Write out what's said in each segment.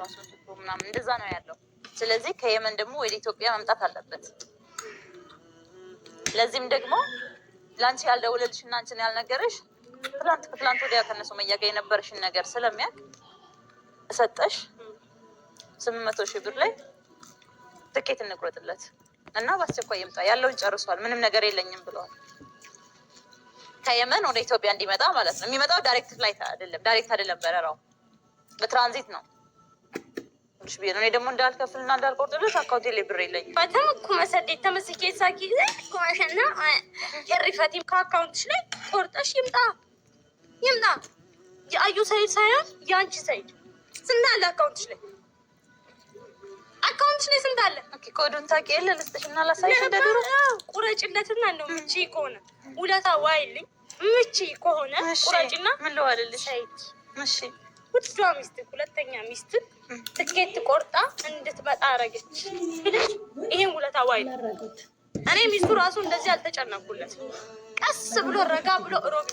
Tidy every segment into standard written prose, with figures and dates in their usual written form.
ራሱ ምናምን እንደዛ ነው ያለው። ስለዚህ ከየመን ደግሞ ወደ ኢትዮጵያ መምጣት አለበት። ለዚህም ደግሞ ለአንቺ ያልደወለልሽ እና አንቺን ያልነገረሽ ከትላንት ወዲያ ከነሱመያ ጋር የነበረሽን ነገር ስለሚያውቅ እሰጠሽ 800,000 ብር ላይ ትኬት እንቁረጥለት እና በአስቸኳይ ይምጣ። ያለውን ጨርሷል። ምንም ነገር የለኝም ብለዋል። ከየመን ወደ ኢትዮጵያ እንዲመጣ ማለት ነው። የሚመጣው ዳይሬክት ፍላይት አይደለም፣ ዳይሬክት አይደለም በረራው በትራንዚት ነው። እኔ ደግሞ እንዳልከፍልና እንዳልቆርጥልሽ አካውንቴ ላይ ብር የለኝም። ፈተም ኩመሰዴት ተመስኬ ሳኪ ጊዜ ኩመሸና የሪፈቲ ከአካውንትሽ ላይ ቆርጠሽ ይምጣ። የአዩ ሰይድ ሳይሆን የአንቺ ሰይድ። ስንት አለ አካውንትሽ ላይ? አካውንትሽ ላይ ስንት አለ? ኦኬ ኮዱን ታውቂ የለ ልስጥሽና ላሳይሽ። እንደድሮ ቁረጭለትና ነው ምቺ ከሆነ ውለታ ዋይልኝ ምቺ ከሆነ ቁረጭና ምን ልዋልልሽ? ሰይድ እሺ ውዷ ሚስት ሁለተኛ ሚስት ትኬት ቆርጣ እንድትመጣ አረገች ብለሽ ይሄን ውለታ ዋይል። እኔ ሚስቱ ራሱ እንደዚህ አልተጨነኩለት። ቀስ ብሎ ረጋ ብሎ ሮቢ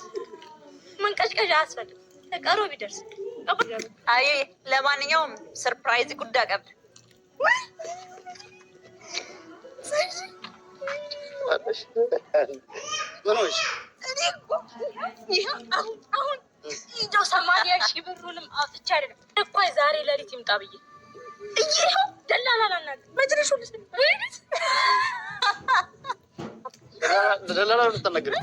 መንቀጭቀጭ አያስፈልግም። ተቀሮቢ ደርስ አይ ለማንኛውም ሰርፕራይዝ ጉዳ ቀብድ ምኖች አሁን እንደው 80,000 ብሩንም አውጥቼ አይደለም እኮ ዛሬ ሌሊት ይምጣ ብዬ ይሄው ደላላ ላናግር መድረሹ ደላላ ልትነግሪ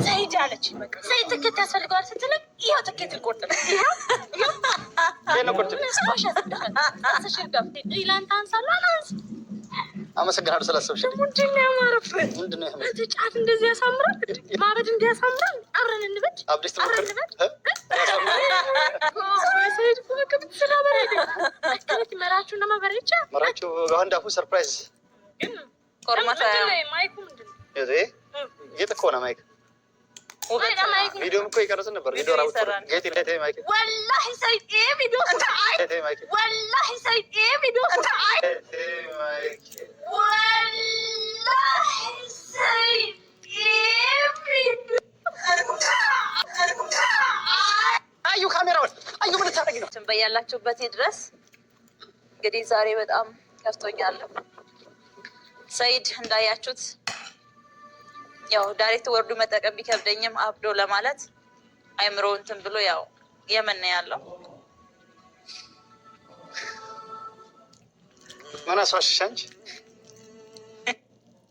ሰይድ አለች። በቃ ሰይድ ትኬት ያስፈልገዋል ስትለኝ ይኸው ትኬት ልቆርጥ ነው። አመሰግናለሁ ስላሰብሽ። ምንድን ነው ያማረበት? ጫት እንደዚህ ያሳምራል። ማበድ እንዲህ ያሳምራል። አብረን እንበድ። አብዴት ትሞክር መራችሁ እና መበሬቻ መራችሁ ጋንዳፉ ሰርፕራይዝ ኮርማታ ማይኩ ምንድን ነው? ጌጥ እኮ ነው ማይክ። ቪዲዮም እኮ ይቀርጽ ነበር። ቪዲዮ ራውት ጌጥ ላይ ተይ ማይክ ወላሂ ሰይድ ይሄ ቪዲዮ ተይ ማይክ ወላሂ ሰይድ ይሄ ቪዲዮ ተይ ማይክ ወላሂ ሰይድ ይሄ ቪዲዮ አዩ ካሜራውን አዩ ምን ታደርጊ ነው? በያላችሁበት ድረስ እንግዲህ ዛሬ በጣም ከፍቶኛል። ሰይድ እንዳያችሁት ያው ዳይሬክት ወርዱ መጠቀም ቢከብደኝም አብዶ ለማለት አይምሮ እንትን ብሎ ያው የመን ነው ያለው። ምን አስዋሽሽ አንቺ?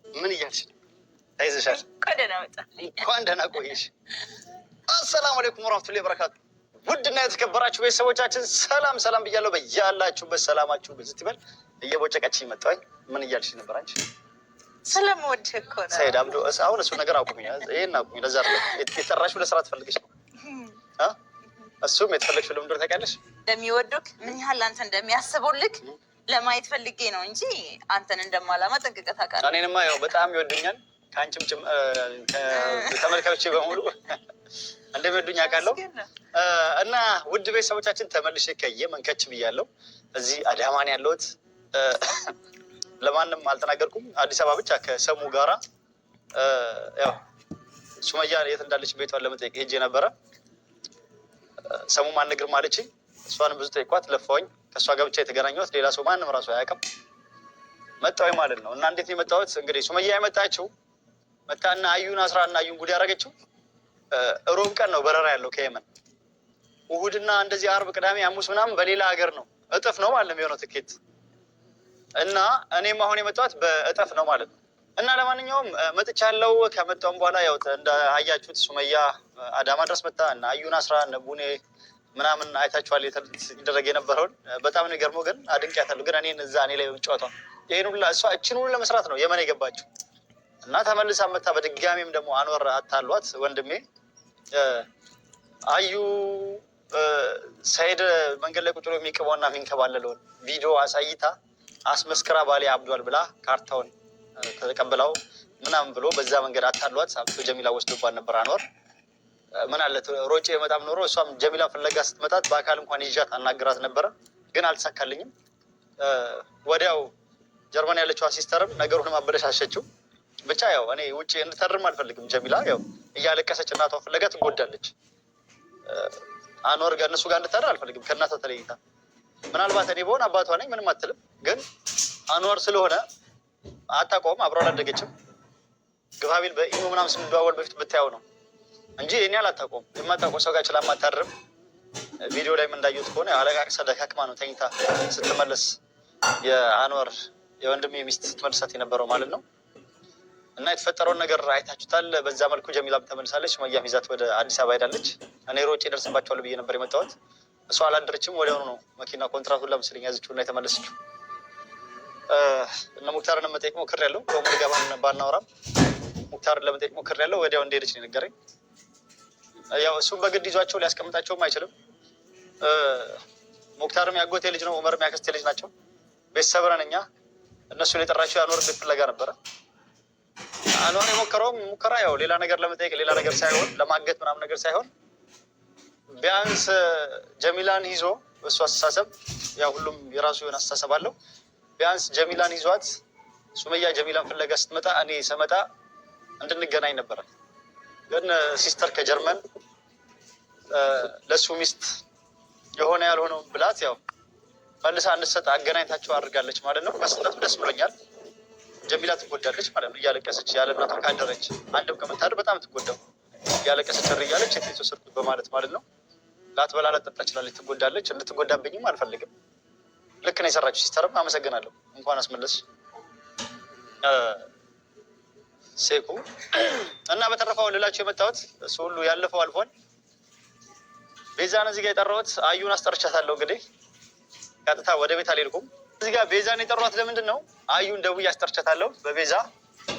ምን እያልሽ ነው? አይዘሻል። እንኳን ደህና ቆየሽ። አሰላሙ አለይኩም ወራህመቱላሂ ወበረካቱ። ውድና የተከበራችሁ ቤተሰቦቻችን ሰላም ሰላም ብያለሁ። በያላችሁበት ሰላማችሁ ብዝት ይበል። እየቦጨቀችኝ መጣኝ። ምን እያልሽ ነበር አንቺ? ስለምወድህ እኮ ነው ሰይድ አብዶ። አሁን እሱ ነገር አቁሚ፣ ይሄን አቁሚ። ለዛ አይደለም የተጠራሽው ለስራ ትፈልግሽ ነው። እሱም የተፈለግሽው ለምንድን ነው ታውቂያለሽ? እንደሚወዱክ ምን ያህል አንተ እንደሚያስቡልክ ለማየት ፈልጌ ነው እንጂ አንተን እንደማላማ ጠንቅቀህ ታውቃለህ። እኔንማ ያው በጣም ይወዱኛል። ከአንቺም ተመልካዮቼ በሙሉ እንደሚወዱኝ አውቃለሁ። እና ውድ ቤተሰቦቻችን ተመልሼ ከየመን ከች ብያለሁ። እዚህ አዳማን ያለሁት ለማንም አልተናገርኩም። አዲስ አበባ ብቻ ከሰሙ ጋራ ያው ሱመያ የት እንዳለች ቤቷን ለመጠየቅ ሄጄ ነበረ። ሰሙ ማንነግርም አለችኝ። እሷንም ብዙ ጠይቋት ለፋውኝ። ከእሷ ጋር ብቻ የተገናኘሁት ሌላ ሰው ማንም ራሱ አያውቅም። መጣሁኝ ማለት ነው። እና እንዴት ነው የመጣሁት? እንግዲህ ሱመያ የመጣችው መጣና አዩን አስራ እና አዩን ጉድ ያደረገችው ሮብ ቀን ነው በረራ ያለው ከየመን። እሑድና እንደዚህ አርብ፣ ቅዳሜ፣ ሐሙስ ምናምን በሌላ ሀገር ነው። እጥፍ ነው ማለት ነው የሚሆነው ትኬት። እና እኔም አሁን የመጣሁት በእጥፍ ነው ማለት ነው። እና ለማንኛውም መጥቻለሁ። ከመጣሁም በኋላ ያው እንዳያችሁት ሱመያ አዳማ ድረስ መጣ እና አዩን አስራ እነ ቡኔ ምናምን አይታችኋል ሲደረግ የነበረውን። በጣም ነው የሚገርመው። ግን አድንቄያታለሁ። ግን እኔን እዛ እኔ ላይ ጨዋታ ይሄን ሁላ እሷ እችን ሁሉ ለመስራት ነው የመን የገባችው። እና ተመልሳ መታ በድጋሚም ደግሞ አንወር አታሏት ወንድሜ አዩ ሰይድ መንገድ ላይ ቁጭ ብሎ የሚቅበውና የሚንከባለለውን ቪዲዮ አሳይታ አስመስክራ ባሌ አብዷል ብላ ካርታውን ተቀብላው ምናምን ብሎ በዛ መንገድ አታሏት። አብቶ ጀሚላ ወስዶባል ነበር አንወር። ምን አለ ሮጬ በጣም ኖሮ እሷም ጀሚላ ፍለጋ ስትመጣት በአካል እንኳን ይዣት አናግራት ነበረ። ግን አልተሳካልኝም። ወዲያው ጀርመን ያለችው ሲስተርም ነገሩን አበለሻሸችው። ብቻ ያው እኔ ውጭ እንድተርም አልፈልግም። ጀሚላ ያው እያለቀሰች እናቷ ፍለጋ ትጎዳለች። አንወር ጋር እነሱ ጋር እንድታደር አልፈልግም። ከእናቷ ተለይታ ምናልባት እኔ በሆን አባቷ ነኝ ምንም አትልም። ግን አንዋር ስለሆነ አታውቀውም፣ አብሮ አላደገችም። ግፋቢል በኢሞ ምናምን ስንደዋወል በፊት ብታየው ነው እንጂ እኔ አላታውቀውም። የማታውቀው ሰው ጋር ችላ ማታድርም። ቪዲዮ ላይ እንዳየሁት ከሆነ አለቃቅሳ ደካክማ ነው ተኝታ ስትመለስ የአንዋር የወንድሜ ሚስት ስትመልሳት የነበረው ማለት ነው። እና የተፈጠረውን ነገር አይታችሁታል። በዛ መልኩ ጀሚላም ተመልሳለች። ሱመያም ይዛት ወደ አዲስ አበባ ሄዳለች። እኔ ሮጬ ደርስባቸዋለሁ ብዬ ነበር የመጣሁት። እሷ አላደረችም። ወዲያውኑ ነው መኪና ኮንትራቱን ለምስለኝ ያዘችው እና የተመለሰችው። እነ ሙክታርን መጠየቅ ሞክሬያለሁ። ከሙሉ ጋር ባናወራም ሙክታርን ለመጠየቅ ሞክሬያለሁ። ወዲያው እንደሄደች ነው የነገረኝ። ያው እሱም በግድ ይዟቸው ሊያስቀምጣቸውም አይችልም። ሙክታርም ያጎቴ ልጅ ነው፣ ኡመርም ያክስቴ ልጅ ናቸው። ቤተሰብ ነን እኛ። እነሱን የጠራቸው የአንዋር ቤት ፍለጋ ነበረ። አንዋር የሞከረውም ሙከራ ያው ሌላ ነገር ለመጠየቅ ሌላ ነገር ሳይሆን ለማገት ምናምን ነገር ሳይሆን ቢያንስ ጀሚላን ይዞ እሱ አስተሳሰብ ያው ሁሉም የራሱ የሆነ አስተሳሰብ አለው። ቢያንስ ጀሚላን ይዟት ሱመያ ጀሚላን ፍለጋ ስትመጣ እኔ ስመጣ እንድንገናኝ ነበረ። ግን ሲስተር ከጀርመን ለሱ ሚስት የሆነ ያልሆነው ብላት ያው መልሳ እንድትሰጥ አገናኝታቸው አድርጋለች ማለት ነው። መስጠቱ ደስ ብሎኛል። ጀሚላ ትጎዳለች ማለት ነው። እያለቀሰች ያለ እናቷ ካደረች አንድም ከምታድር በጣም ትጎዳው እያለቀሰች እያለች የት የተወሰድኩት በማለት ማለት ነው። ላትበላ ላትጠጣ ትችላለች፣ ትጎዳለች። እንድትጎዳብኝም አልፈልግም። ልክ ነው የሰራችው። ሲስተርም አመሰግናለሁ። እንኳን አስመለስሽ ሴኩ እና በተረፈው ልላችሁ የመጣሁት እሱ ሁሉ ያለፈው አልፏል። ቤዛን እዚህ ጋር የጠራሁት አዩን አስጠርቻታለሁ። እንግዲህ ቀጥታ ወደ ቤት አልሄድኩም። እዚህ ጋር ቤዛን የጠራሁት ለምንድን ነው? አዩን ደውዬ አስጠርቻታለሁ። በቤዛ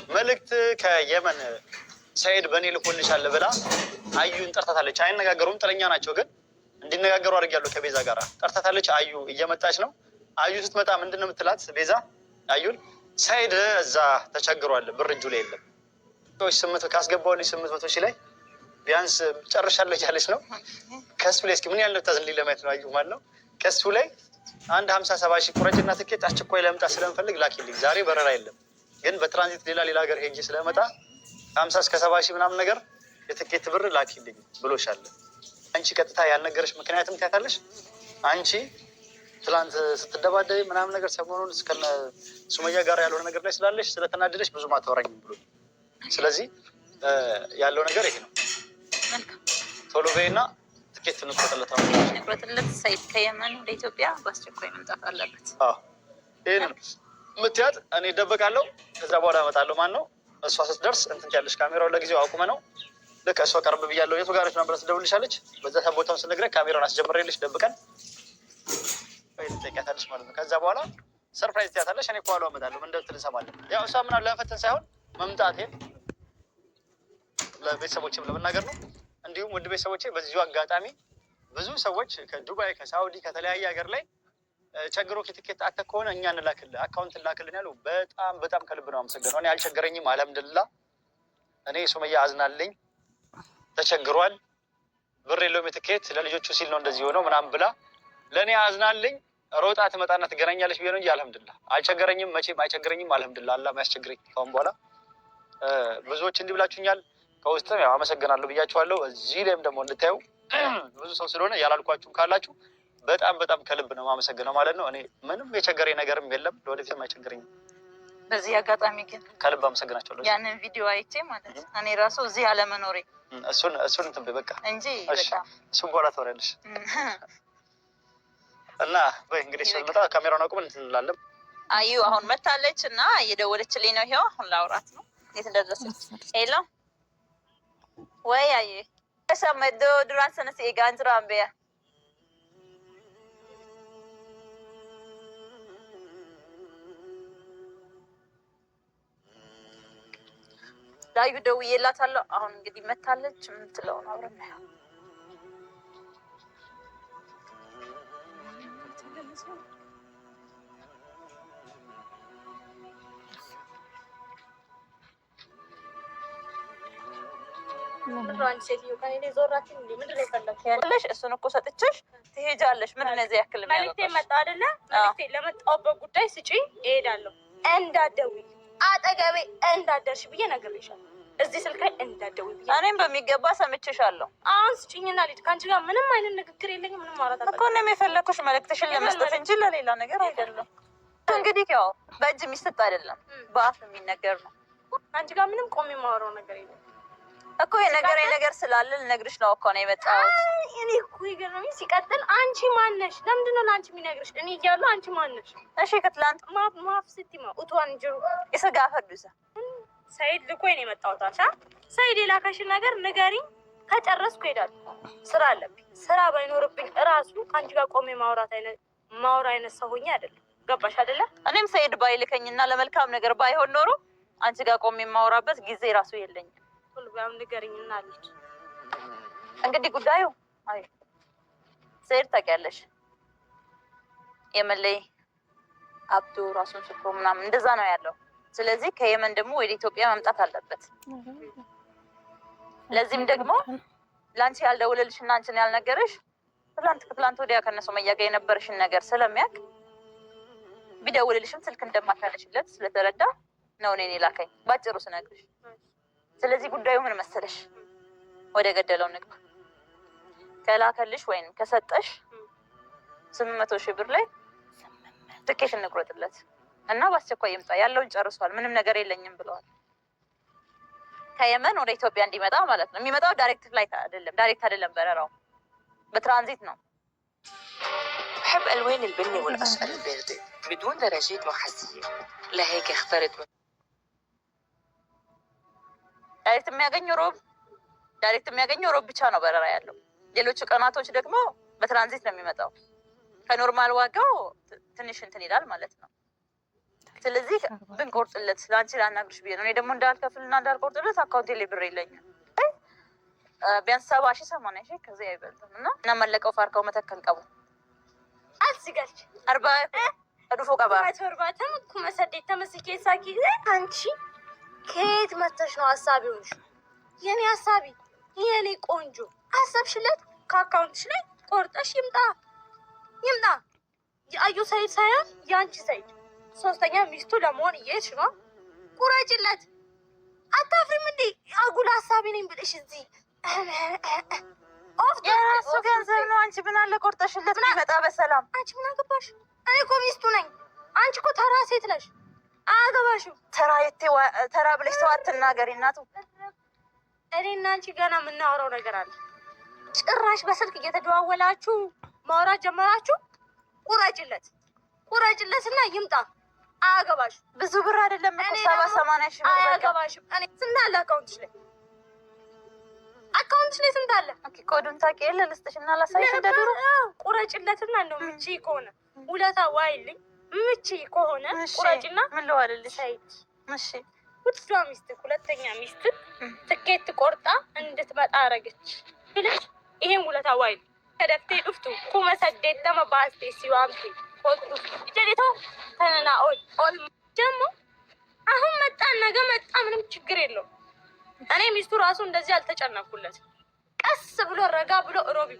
መልእክት ከየመን ሰኢድ በእኔ ልኮልሻል ብላ አዩን ጠርታታለች። አይነጋገሩም፣ ጥለኛ ናቸው፣ ግን እንዲነጋገሩ አድርጊያለሁ። ከቤዛ ጋር ጠርታታለች። አዩ እየመጣች ነው። አዩ ስትመጣ ምንድን ነው የምትላት ቤዛ አዩን? ሰኢድ እዛ ተቸግሯል፣ ብር እጁ ላይ የለም። ካስገባሁልሽ 800 ሺህ ላይ ቢያንስ ጨርሻለሁ እያለች ነው። ከሱ ላይ እስኪ ምን ያህል ታዝልኝ ለማየት ነው። አዩ ማለት ነው። ከሱ ላይ አንድ 50-70 ሺህ ቁረጭና ትኬት አስቸኳይ ለመምጣት ስለምፈልግ ላኪልኝ። ዛሬ በረራ የለም፣ ግን በትራንዚት ሌላ ሀገር ሄጄ ስለመጣ 50 እስከ 70 ሺህ ምናምን ነገር የትኬት ብር ላኪልኝ ብሎሻል። አንቺ ቀጥታ ያልነገረሽ ምክንያትም ታያታለሽ። አንቺ ትላንት ስትደባደብ ምናምን ነገር ሰሞኑን እስከነ ሱመያ ጋር ያልሆነ ነገር ላይ ስላለሽ ስለተናደደሽ ብዙ አታወራኝም ብሎ፣ ስለዚህ ያለው ነገር ይሄ ነው። ቶሎ በይና ትኬት እንቆጥለት ሰኢድ ከየመን ወደ ኢትዮጵያ በአስቸኳይ መምጣት አለበት። ይሄን ምትያት እኔ እደበቃለሁ፣ ከዛ በኋላ እመጣለሁ። ማን ነው እሷ ስትደርስ እንትን ያለሽ ካሜራውን ለጊዜው አቁመ ነው። ልክ እሷ ቀርብ ብያለሁ። የቱ ጋር ነበር ትደውልሻለች። በዛ ቦታውን ስነግረህ ካሜራውን አስጀምሬልሽ ደብቀን ትጠይቂያታለሽ ማለት ነው። ከዛ በኋላ ሰርፕራይዝ ትያታለሽ። እኔ ከኋላው እመጣለሁ። ምን እንደምትል እንሰማለን። ያው እሷ ምናምን ለመፈተን ሳይሆን መምጣቴን ለቤተሰቦችም ለመናገር ነው። እንዲሁም ውድ ቤተሰቦቼ በዚሁ አጋጣሚ ብዙ ሰዎች ከዱባይ ከሳውዲ ከተለያየ ሀገር ላይ ቸግሮ ትኬት አተህ ከሆነ እኛ እንላክልህ አካውንት እንላክልን ያሉ በጣም ከልብ ነው አመሰግነው። እኔ አልቸገረኝም፣ አልሐምዱሊላህ። እኔ ሱመያ አዝናልኝ፣ ተቸግሯል፣ ብር የለውም የትኬት ለልጆቹ ሲል ነው እንደዚህ ሆነው ምናምን ብላ ለእኔ አዝናልኝ ሮጣ ትመጣና ትገናኛለች ብዬ ነው እንጂ አልሐምዱሊላህ አልቸገረኝም፣ መቼም አይቸገረኝም። አልሐምዱሊላህ አላህ ማያስቸግረኝ ካሁን በኋላ። ብዙዎች እንዲህ ብላችሁኛል፣ ከውስጥም ያው አመሰግናለሁ ብያችኋለሁ። እዚህ ላይም ደግሞ እንድታዩ ብዙ ሰው ስለሆነ ያላልኳችሁም ካላችሁ በጣም ከልብ ነው የማመሰግነው ማለት ነው። እኔ ምንም የቸገረኝ ነገርም የለም፣ ለወደፊትም አይቸግረኝም። በዚህ አጋጣሚ ግን ከልብ አመሰግናቸዋለሁ። ያንን ቪዲዮ አይቼ ማለት እኔ ራሱ እዚህ አለመኖሬ እሱን እንትን በቃ እንጂ በጣም እሱን በኋላ ታወሪያለሽ። እና በይ እንግዲህ ስለመጣ ካሜራውን አቁመን እንትን እንላለን። አዩ አሁን መታለች እና እየደወለችልኝ ነው። ይሄው አሁን ላውራት ነው። የት እንደደረሰች ሄሎ ወይ አዩ ሰመዶ ዱራን ሰነስ ኤጋንትራ አንበያ ላዩ ደውዬላታለሁ። አሁን እንግዲህ መታለች። የምትለውን አብረን ነው እሱን እኮ ሰጥቼሽ ትሄጃለሽ። ምንድን ነው እዚህ ያክል መልዕክቴ መጣ አይደለ? መልዕክቴ ለመጣሁበት ጉዳይ ስጪኝ፣ እሄዳለሁ። እንዳትደውይ፣ አጠገቤ እንዳትደርሺ ብዬ ነግሬሻለሁ። እዚህ ስልክ ላይ እንዳትደውይ ብዬሽ። እኔም በሚገባ ሰምቼሻለሁ። አሁን ስጭኝና ልሂድ። ከአንቺ ጋር ምንም አይነት ንግግር የለኝም። ምንም ማውራት እኮ እኔም የፈለኩሽ መልዕክትሽን ለመስጠት እንጂ ለሌላ ነገር አይደለም። እንግዲህ ያው በእጅ የሚሰጥ አይደለም፣ በአፍ የሚነገር ነው። አንቺ ጋር ምንም ቆሜ የማወራው ነገር የለም እኮ ነገር ስላለ ልነግርሽ ነው እኮ ነው የመጣሁት። እኔ እኮ ይገርመኝ። ሲቀጥል አንቺ ማነሽ? ለምንድን ነው ለአንቺ የሚነግርሽ? እኔ እያለሁ አንቺ ማነሽ? እሺ ከትላንት ማፍ ስትማ ኡቷን ጅሩ የስጋ ፈርዱሳ ሰይድ ልኮኝ ነው የመጣሁት። አሻ ሰይድ የላከሽን ነገር ንገሪኝ፣ ከጨረስኩ እሄዳለሁ። ስራ አለብኝ። ስራ ባይኖርብኝ እራሱ ከአንቺ ጋር ቆሜ ማውራ አይነት ሰው ሆኜ አይደለም። ገባሽ አይደለ? እኔም ሰይድ ባይልከኝና ለመልካም ነገር ባይሆን ኖሮ አንቺ ጋር ቆሜ የማወራበት ጊዜ ራሱ የለኝም። ሁሉ ጋር ንገሪኝና ልጅ እንግዲህ ጉዳዩ አይ ሰይድ ታውቂያለሽ፣ የመን ላይ አብዶ ራሱን ስቶ ምናምን እንደዛ ነው ያለው። ስለዚህ ከየመን ደግሞ ወደ ኢትዮጵያ መምጣት አለበት። ለዚህም ደግሞ ላንቺ ያልደወለልሽ እና አንቺን ያልነገረሽ ከትላንት ወዲያ ከነሱመያ ጋር የነበረሽን ነገር ስለሚያውቅ ቢደውልልሽም ስልክ እንደማታነሽለት ስለተረዳ ነው እኔን ላከኝ ባጭሩ ስነግርሽ። ስለዚህ ጉዳዩ ምን መሰለሽ፣ ወደ ገደለው ንግባ። ከላከልሽ ወይም ከሰጠሽ 800,000 ብር ላይ ትኬት እንቁረጥለት እና በአስቸኳይ ይምጣ። ያለውን ጨርሷል፣ ምንም ነገር የለኝም ብለዋል። ከየመን ወደ ኢትዮጵያ እንዲመጣ ማለት ነው። የሚመጣው ዳይሬክት ፍላይት አይደለም፣ በረራው በትራንዚት ነው። بحب ألوان البني والأصفر الباردة بدون درجات محسية لهيك اخترت ዳይሬክት የሚያገኘው ሮብ ብቻ ነው በረራ ያለው። ሌሎቹ ቀናቶች ደግሞ በትራንዚት ነው የሚመጣው። ከኖርማል ዋጋው ትንሽ እንትን ይላል ማለት ነው። ስለዚህ ብንቆርጥለት ለአንቺ ላናግርሽ ብዬ ነው። እኔ ደግሞ እንዳልከፍልና እንዳልቆርጥለት አካውንቴ ላይ ብር የለኝም። ቢያንስ 70,000 80,000 ከዚህ አይበልጥም። እና እናመለቀው ፋርከው መተከን ቀቡ አልሲጋልች 40 ዱፎ ቀባ ማተርባተም ኩመሰዴት ተመስኬ ሳቂ። አንቺ ከየት መተሽ ነው ሀሳቢውሽ? የኔ ሀሳቢ የኔ ቆንጆ አሰብሽለት ከአካውንትሽ ላይ ቆርጠሽ ይምጣ። የአዩ ሰይድ ሳይሆን የአንቺ ሰይድ ሶስተኛ ሚስቱ ለመሆን እየሄድሽ ነው። ቁረጭለት። አታፍሪም እንዴ? አጉል ሀሳቢ ነኝ ብለሽ እዚህ የራሱ ገንዘብ ነው። አንቺ ምን አለ ቆርጠሽለት ቢመጣ በሰላም። አንቺ ምን አገባሽ? እኔ እኮ ሚስቱ ነኝ። አንቺ እኮ ተራ ሴት ነሽ። አያገባሽም። ተራ ብለሽ ሰው አትናገሪ እናቱ። እኔ እና አንቺ ገና የምናወራው ነገር አለ። ጭራሽ በስልክ እየተደዋወላችሁ ማውራት ጀመራችሁ። ቁረጭለትና ይምጣ። አያገባሽም። ብዙ ብር አይደለም እኮ 70-80 ሺህ ብር። አያገባሽም። እኔ ስንት አለ አካውንትሽ ላይ ስንት አለ? ኮዱን ታውቂ የለ ልስጥሽ እና ላሳይሽ። እንደ ድሮ ቁረጭለትና ነው ምቺ ከሆነ ውለታ ዋይልኝ። ምቺ ከሆነ ቁረጭና ምን ልዋልልሽ? እሺ ውዷ ሚስት ሁለተኛ ሚስት ትኬት ቆርጣ እንድትመጣ አረገች ብለሽ ይሄን ውለታ ዋይል ከደፍቴ ዱፍቱ ኩመሰዴት ተመ ባስቴ ሲዋምቲ ቆጡ ጀሪቶ ተነና ኦል ደግሞ አሁን መጣ ነገ መጣ ምንም ችግር የለውም። እኔ ሚስቱ ራሱ እንደዚህ አልተጨነኩለት። ቀስ ብሎ ረጋ ብሎ ሮቢ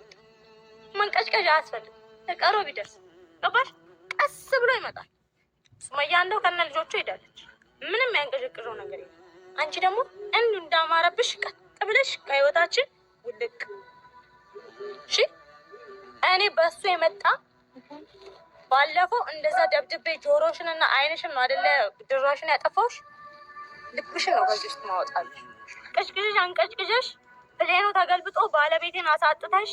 መንቀጭቀጭ አያስፈልግም። በቃ ሮቢ ደስ ገባሽ? ቀስ ብሎ ይመጣል። ሱመያ እንደው ከነ ልጆቹ ሄዳለች። ምንም ያንቀጨቅጨው ነገር የለም። አንቺ ደግሞ እንዱ እንዳማረብሽ ቀጥ ብለሽ ከህይወታችን ውልቅ። እሺ እኔ በሱ የመጣ ባለፈው እንደዛ ደብድቤ ጆሮሽንና አይንሽን ነው አይደለ ድራሽን ያጠፋውሽ። ልብሽን ነው ከዚህ ውስጥ ማወጣልሽ። ቅጭቅጭሽ አንቀጭቅጭሽ ፕሌኑ ተገልብጦ ባለቤቴን አሳጥተሽ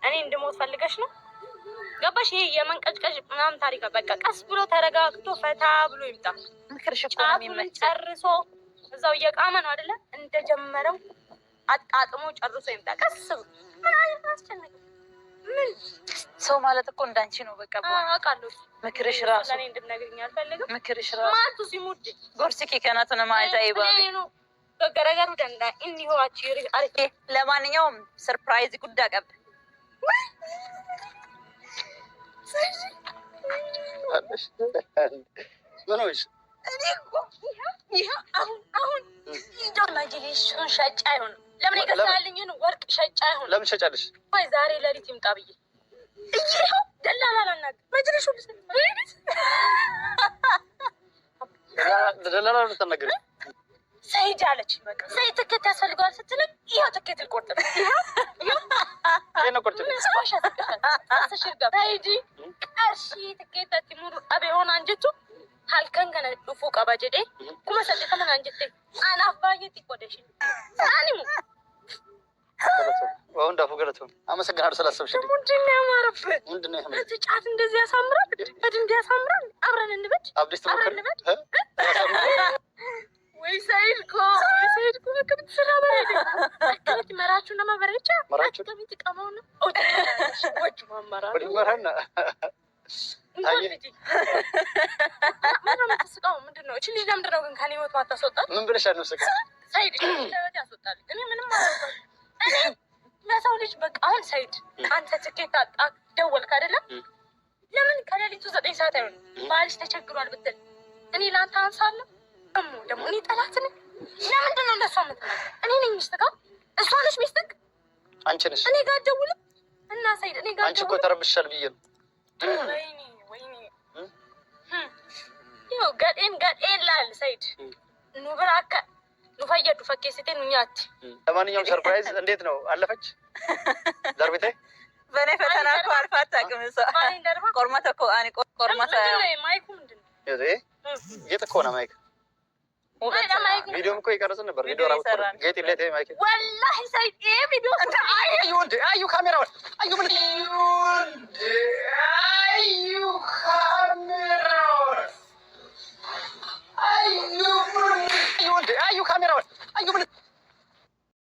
እኔ እንድሞት ፈልገሽ ነው። ገባሽ? ይሄ የመንቀጭቀጭ ምናምን ታሪክ በቃ ቀስ ብሎ ተረጋግቶ ፈታ ብሎ ይምጣ። ምክርሽ እኮ ነው የሚመች። ጨርሶ እዛው እየቃመ ነው አይደለ? እንደጀመረው አጣጥሞ ጨርሶ ይምጣ። ቀስ ብሎ ምን አይነት አስጨነቀ? ምን ሰው ማለት እኮ እንዳንቺ ነው። በቃ አውቃለሁ። ምክርሽ ራሱ ለኔ እንድትነግሪኝ አልፈልግም። ምክርሽ ራሱ ማቱ ሲሙድ ጎርሲኪ ከናተነ ማይታ ይባ ገረገሩ ደንዳ እንዲሆዋች አርኬ። ለማንኛውም ሰርፕራይዝ ጉዳ ቀብ ምንሽ እኔ እኮ ይሄ አሁን እንደው መጅሊሱን ሸጫ አይሆንም። ለምን የገዛልኝን ወርቅ ሸጫ አይሆንም። ለምን ሸጫለሽ? ወይ ዛሬ ለሊት ይምጣ ብዬ ይሄው ደላላ ላናግር መጅሊሱ ደላላ ልትነግሪ ሂጂ አለች። በቃ ሰይድ ትኬት ያስፈልገዋል ስትለኝ ይኸው ትኬት ልቆርጥ ነው። qarshii tikkeettatti muru dhabe hoonaan jettu halkan kana dhufuu qaba jedhee 8,000 naan jette anaaf baay'ee xiqqoodha isheen saanimu እንዳፉ ገለቱ አመሰግናለሁ ስላሰብሽልኝ። ምንድን ነው ያማረበት? ምንድን ነው ያማረበት? ጫት እንደዚህ ያሳምራል? በድንጋይ ያሳምራል? አብረን እንበድ አብረን እንበድ ወይ ሰይድ እኮ በከብት ስራ በረደ አከበት መራቹ እና ማበረቻ አከበት ቀማው ነው ወጭ ማማራ ወዲ ማራና ምንድን ነው እቺ ልጅ ለምንድን ነው ግን ከኔ ህይወት ማታስወጣት? ምን ብለሻል ነው ስቅ ሰይድ ለወጥ ያስወጣል። እኔ ምንም ማለት ነው እኔ ለሰው ልጅ በቃ አሁን ሰይድ አንተ ትኬት አጣ ደወልክ አይደለም? ለምን ከሌሊቱ 9 ሰዓት አይሆን ባልሽ ተቸግሯል ብትል እኔ ላንተ አንሳለሁ? እሙ ደግሞ እኔ ጠላት ነኝ። ለምንድን ነው እንደሷ የምትለው? እኔ ነኝ ሚስትህ፣ እሷ ነች ሚስትህ። አንቺ ነሽ እኔ ጋር ደውልም እና ሰይድ እኔ ጋር አንቺ እኮ ተረብሻል ብዬ ነው። ወይኔ ይኸው ገጤን ላል ሰይድ ኑ ብራከ ኑ ፈየዱ ፈኬስቴ ኑ ኛት። ለማንኛውም ሰርፕራይዝ እንዴት ነው አለፈች? ዘርቤቴ በእኔ ፈተና እኮ አልፋ አታውቅም እሷ። ቆርመተ እኮ አኔ ቆርመተ ማይኩ ምንድን ነው? ጌጥ እኮ ነው ማይክ። ቪዲዮም እኮ ይቀርጽ ነበር። ቪዲዮ ራሱ ጌጥ ለቴ ማይክ ወላሂ ሰይድ ይሄ ቪዲዮ አዩ ካሜራውን አዩ ምን